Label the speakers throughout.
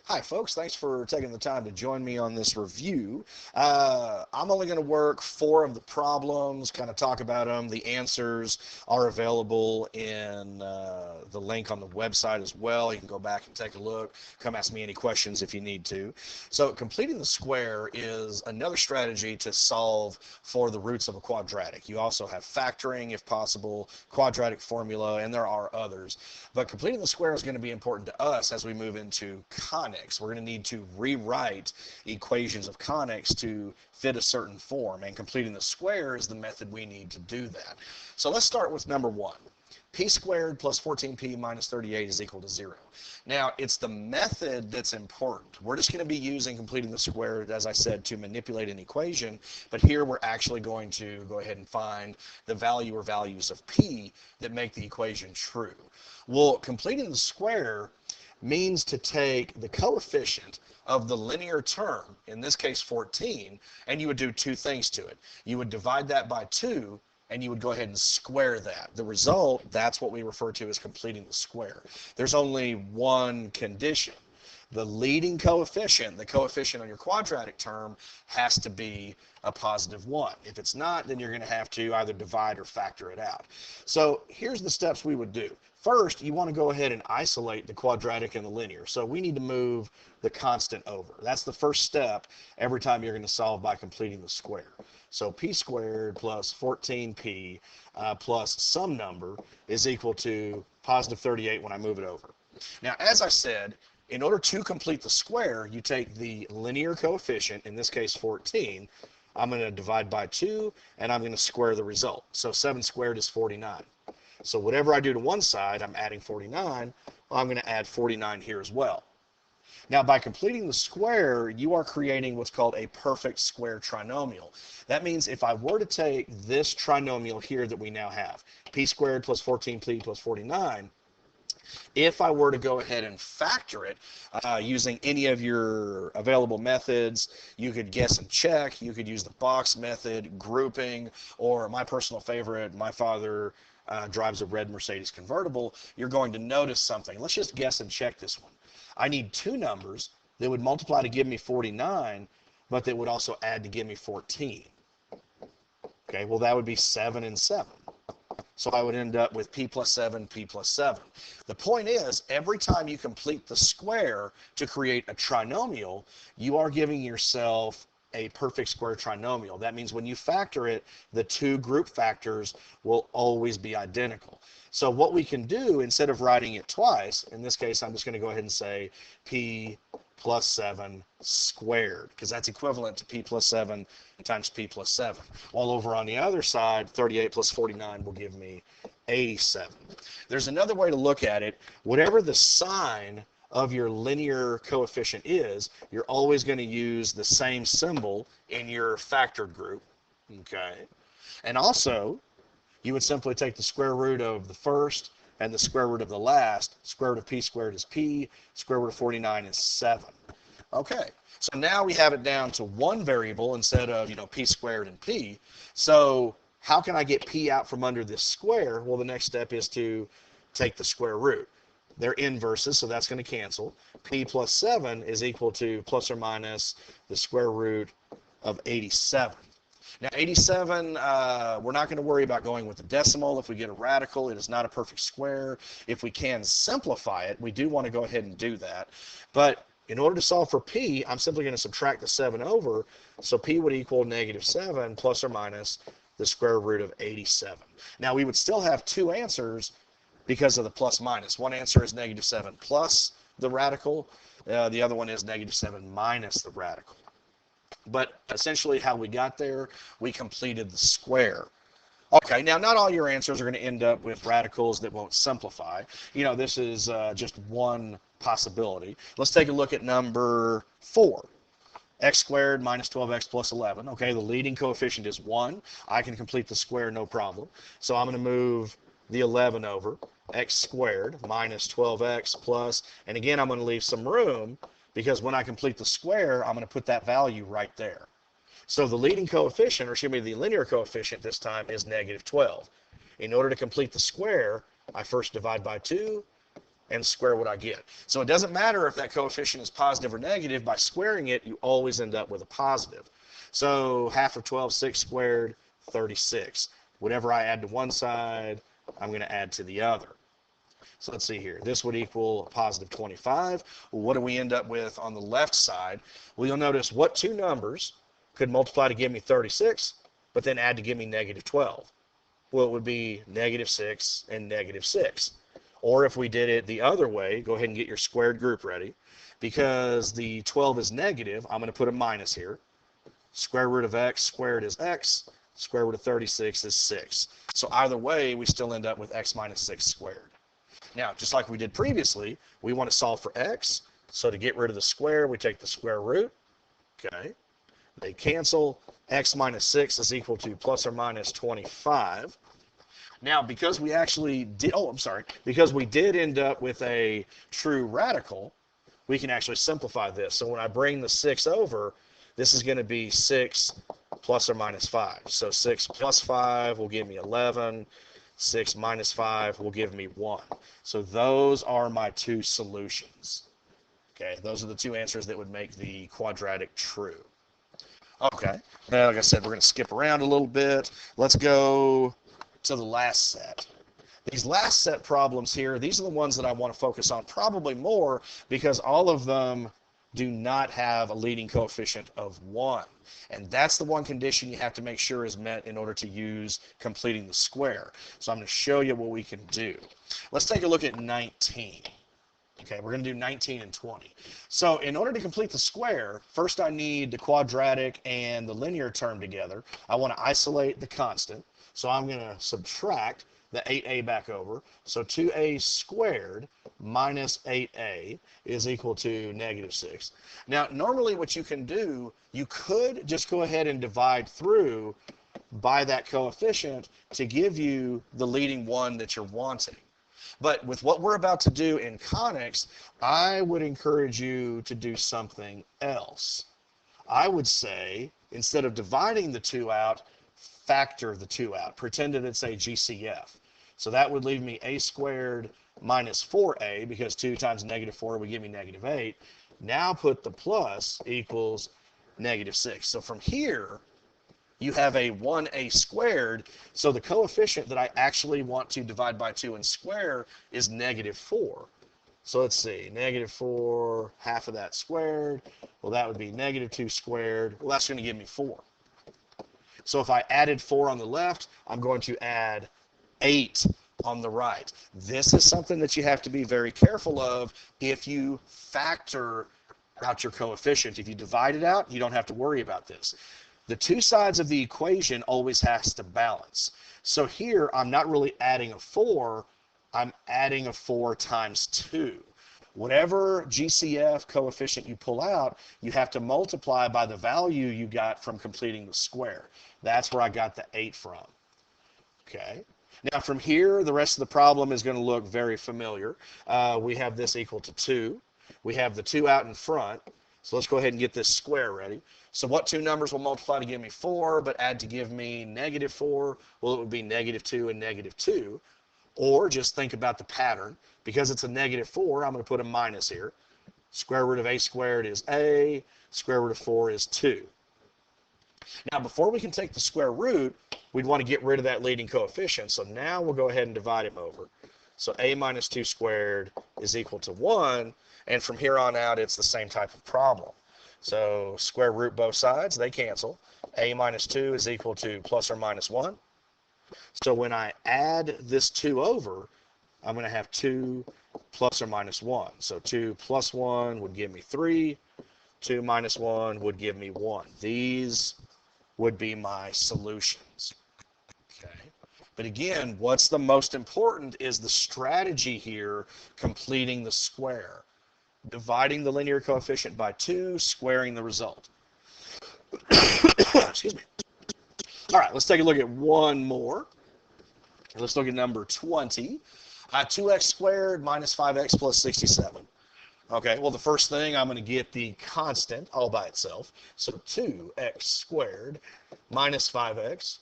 Speaker 1: Hi, folks. Thanks for taking the time to join me on this review. I'm only going to work four of the problems, kind of talk about them. The answers are available in the link on the website as well. You can go back and take a look. Come ask me any questions if you need to. So, completing the square is another strategy to solve for the roots of a quadratic. You also have factoring, if possible, quadratic formula, and there are others. But completing the square is going to be important to us as we move into conics. We're going to need to rewrite equations of conics to fit a certain form, and completing the square is the method we need to do that. So let's start with number one. P squared plus 14p minus 38 is equal to 0. Now, it's the method that's important. We're just going to be using completing the square, as I said, to manipulate an equation, but here we're actually going to go ahead and find the value or values of p that make the equation true. Well, completing the square means to take the coefficient of the linear term, in this case 14, and you would do two things to it. You would divide that by 2, and you would go ahead and square that. The result, that's what we refer to as completing the square. There's only one condition. The leading coefficient, the coefficient on your quadratic term, has to be a positive 1. If it's not, then you're going to have to either divide or factor it out. So here's the steps we would do. First, you want to go ahead and isolate the quadratic and the linear. So we need to move the constant over. That's the first step every time you're going to solve by completing the square. So p squared plus 14p plus some number is equal to positive 38 when I move it over. Now, as I said, in order to complete the square, you take the linear coefficient, in this case 14, I'm going to divide by 2, and I'm going to square the result. So 7 squared is 49. So whatever I do to one side, I'm adding 49. Well, I'm going to add 49 here as well. Now, by completing the square, you are creating what's called a perfect square trinomial. That means if I were to take this trinomial here that we now have, p squared plus 14p plus 49, if I were to go ahead and factor it using any of your available methods, you could guess and check, you could use the box method, grouping, or my personal favorite, my father drives a red Mercedes convertible, you're going to notice something. Let's just guess and check this one. I need two numbers that would multiply to give me 49, but that would also add to give me 14. Okay, well that would be 7 and 7. So I would end up with p plus 7, p plus 7. The point is, every time you complete the square to create a trinomial, you are giving yourself a perfect square trinomial. That means when you factor it, the two group factors will always be identical. So what we can do, instead of writing it twice, in this case I'm just going to go ahead and say p plus 7 squared, because that's equivalent to p plus 7 times p plus 7. While over on the other side, 38 plus 49 will give me 87. There's another way to look at it. Whatever the sign of your linear coefficient is, you're always going to use the same symbol in your factored group. Okay. And also, you would simply take the square root of the first and the square root of the last. Square root of p squared is p. Square root of 49 is 7. Okay, so now we have it down to one variable instead of, p squared and p. So how can I get p out from under this square? Well, the next step is to take the square root. They're inverses, so that's going to cancel. P plus 7 is equal to plus or minus the square root of 87. Now, 87, we're not going to worry about going with the decimal. If we get a radical, it is not a perfect square. If we can simplify it, we do want to go ahead and do that. But in order to solve for p, I'm simply going to subtract the 7 over, so p would equal negative 7 plus or minus the square root of 87. Now, we would still have two answers because of the plus minus. One answer is negative 7 plus the radical. The other one is negative 7 minus the radical. But essentially how we got there, we completed the square. Okay, now not all your answers are going to end up with radicals that won't simplify. This is just one possibility. Let's take a look at number 4. X squared minus 12x plus 11. Okay, the leading coefficient is 1. I can complete the square, no problem. So I'm going to move the 11 over. X squared minus 12x plus, and again, I'm going to leave some room because when I complete the square, I'm going to put that value right there. So the leading coefficient, or excuse me, the linear coefficient this time is negative 12. In order to complete the square, I first divide by 2, and square what I get. So it doesn't matter if that coefficient is positive or negative. By squaring it, you always end up with a positive. So half of 12, 6 squared, 36. Whatever I add to one side, I'm going to add to the other. So let's see here. This would equal a positive 25. Well, what do we end up with on the left side? Well, you'll notice what two numbers could multiply to give me 36, but then add to give me negative 12. Well, it would be negative 6 and negative 6. Or if we did it the other way, go ahead and get your squared group ready. Because the 12 is negative, I'm going to put a minus here. Square root of x squared is x. Square root of 36 is 6. So either way, we still end up with x minus 6 squared. Now, just like we did previously, we want to solve for x. So to get rid of the square, we take the square root. Okay. They cancel. X minus 6 is equal to plus or minus 25. Now, because we actually did, because we did end up with a true radical, we can actually simplify this. So when I bring the 6 over, this is going to be 6 plus or minus 5. So 6 plus 5 will give me 11. 6 minus 5 will give me 1. So those are my two solutions. Okay, those are the two answers that would make the quadratic true. Okay, now like I said, we're going to skip around a little bit. Let's go to the last set. These last set problems here, these are the ones that I want to focus on probably more because all of them do not have a leading coefficient of 1. And that's the one condition you have to make sure is met in order to use completing the square. So I'm going to show you what we can do. Let's take a look at 19. Okay, we're going to do 19 and 20. So in order to complete the square, first I need the quadratic and the linear term together. I want to isolate the constant. So I'm going to subtract the 8a back over. So 2a squared minus 8a is equal to negative 6. Now, normally what you can do, you could just go ahead and divide through by that coefficient to give you the leading one that you're wanting. But with what we're about to do in conics, I would encourage you to do something else. I would say, instead of dividing the 2 out, factor the 2 out. Pretend that it's a GCF. So that would leave me a squared minus 4a, because 2 times negative 4 would give me negative 8. Now put the plus equals negative 6. So from here, you have a 1a squared, so the coefficient that I actually want to divide by 2 and square is negative 4. So let's see, negative 4, half of that squared, well that would be negative 2 squared, well that's going to give me 4. So if I added 4 on the left, I'm going to add 8 on the right. This is something that you have to be very careful of if you factor out your coefficient. If you divide it out, you don't have to worry about this. The two sides of the equation always has to balance. So here, I'm not really adding a 4, I'm adding a 4 times 2. Whatever GCF coefficient you pull out, you have to multiply by the value you got from completing the square. That's where I got the 8 from. Okay. Now from here, the rest of the problem is going to look very familiar. We have this equal to 2. We have the 2 out in front. So let's go ahead and get this square ready. So what two numbers will multiply to give me 4, but add to give me negative 4? Well, it would be negative 2 and negative 2. Or just think about the pattern. Because it's a negative 4, I'm going to put a minus here. Square root of a squared is a. Square root of 4 is 2. Now, before we can take the square root, we'd want to get rid of that leading coefficient. So now we'll go ahead and divide him over. So a minus 2 squared is equal to 1. And from here on out, it's the same type of problem. So square root both sides, they cancel. A minus 2 is equal to plus or minus 1. So when I add this 2 over, I'm going to have 2 plus or minus 1. So 2 plus 1 would give me 3. 2 minus 1 would give me 1. These would be my solutions. Okay. But again, what's the most important is the strategy here, completing the square. Dividing the linear coefficient by 2, squaring the result. Excuse me. All right, let's take a look at one more. Let's look at number 20. 2x squared minus 5x plus 67. Okay, well, the first thing, I'm going to get the constant all by itself. So 2x squared minus 5x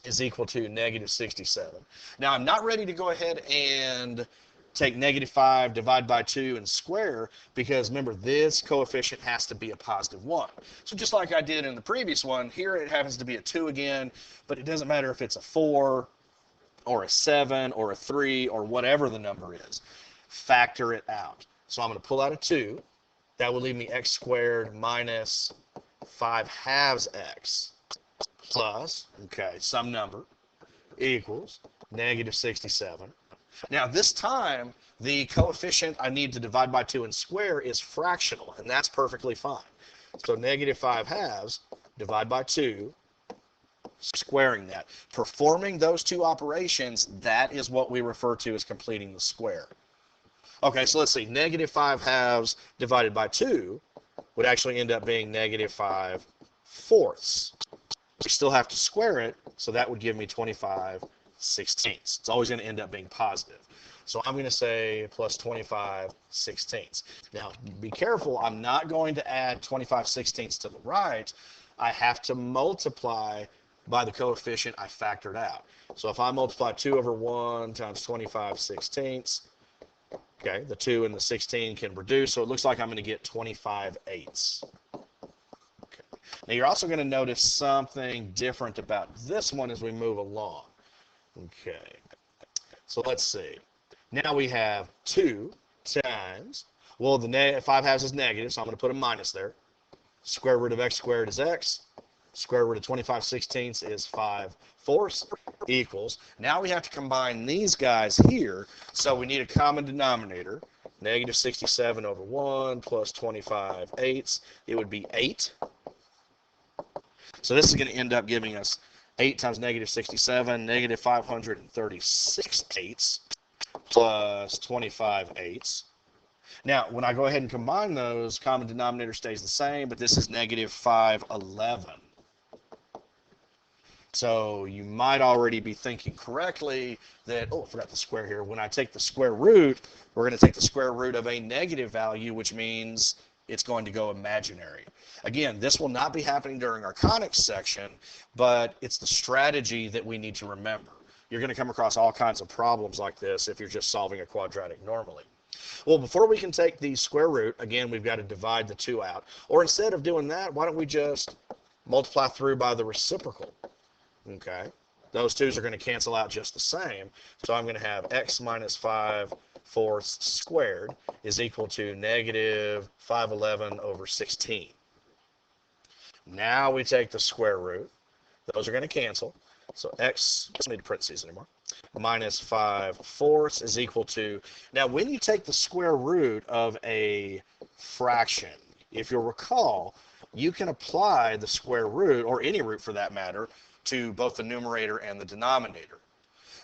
Speaker 1: is equal to negative 67. Now, I'm not ready to go ahead and take -5, divide by 2, and square, because remember, this coefficient has to be a +1. So just like I did in the previous one, here it happens to be a 2 again, but it doesn't matter if it's a 4 or a 7 or a 3 or whatever the number is. Factor it out. So I'm going to pull out a 2. That will leave me x squared minus 5/2 x plus, okay, some number, equals -67. Now this time, the coefficient I need to divide by 2 and square is fractional, and that's perfectly fine. So -5/2 divide by 2, squaring that. Performing those two operations, that is what we refer to as completing the square. Okay, so let's see, -5/2 divided by 2 would actually end up being -5/4. We still have to square it, so that would give me 25/16. It's always going to end up being positive. So I'm going to say plus 25/16. Now, be careful, I'm not going to add 25/16 to the right. I have to multiply by the coefficient I factored out. So if I multiply 2 over 1 times 25/16, okay, the 2 and the 16 can reduce, so it looks like I'm going to get 25/8. Okay. Now you're also going to notice something different about this one as we move along. Okay, so let's see. Now we have 2 times, well, the 5/2 is negative, so I'm going to put a minus there. Square root of x squared is x. Square root of 25/16 is 5/4 equals. Now we have to combine these guys here, so we need a common denominator. -67 over 1 plus 25/8. It would be 8. So this is going to end up giving us 8 times -67, -536/8 plus 25/8. Now, when I go ahead and combine those, common denominator stays the same, but this is -511. So you might already be thinking correctly that, oh, I forgot the square here. When I take the square root, we're going to take the square root of a negative value, which means it's going to go imaginary. Again, this will not be happening during our conics section, but it's the strategy that we need to remember. You're going to come across all kinds of problems like this if you're just solving a quadratic normally. Well, before we can take the square root, again, we've got to divide the 2 out. Or instead of doing that, why don't we just multiply through by the reciprocal? Okay, those 2's are going to cancel out just the same. So I'm going to have x minus 5/4 squared is equal to -511 over 16. Now we take the square root. Those are going to cancel. So x, I don't need parentheses anymore, minus 5/4 is equal to, now when you take the square root of a fraction, if you'll recall, you can apply the square root, or any root for that matter, to both the numerator and the denominator.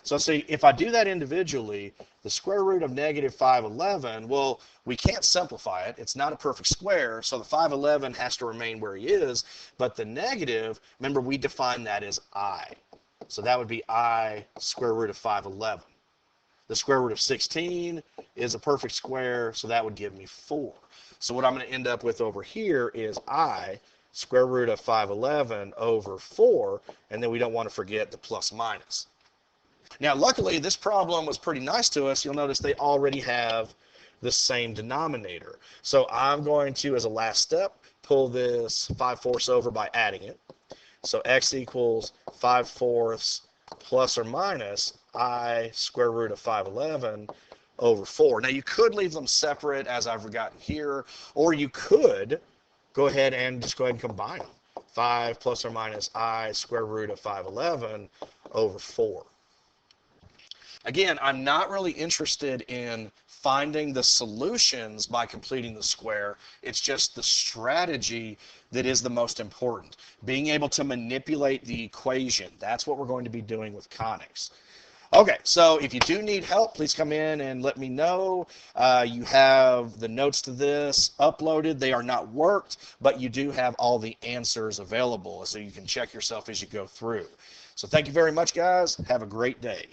Speaker 1: So see, if I do that individually, the square root of -511, well, we can't simplify it. It's not a perfect square, so the 511 has to remain where he is, but the negative, remember, we define that as I. So that would be I square root of 511. The square root of 16 is a perfect square, so that would give me 4. So what I'm going to end up with over here is I square root of 511 over 4, and then we don't want to forget the plus minus. Now, luckily, this problem was pretty nice to us. You'll notice they already have the same denominator. So I'm going to, as a last step, pull this 5/4 over by adding it. So x equals 5/4 plus or minus I square root of 511 over 4. Now, you could leave them separate, as I've gotten here, or you could go ahead and combine them. 5 plus or minus I square root of 511 over 4. Again, I'm not really interested in finding the solutions by completing the square. It's just the strategy that is the most important. Being able to manipulate the equation. That's what we're going to be doing with conics. Okay, so if you do need help, please come in and let me know. You have the notes to this uploaded. They are not worked, but you do have all the answers available, so you can check yourself as you go through. So thank you very much, guys. Have a great day.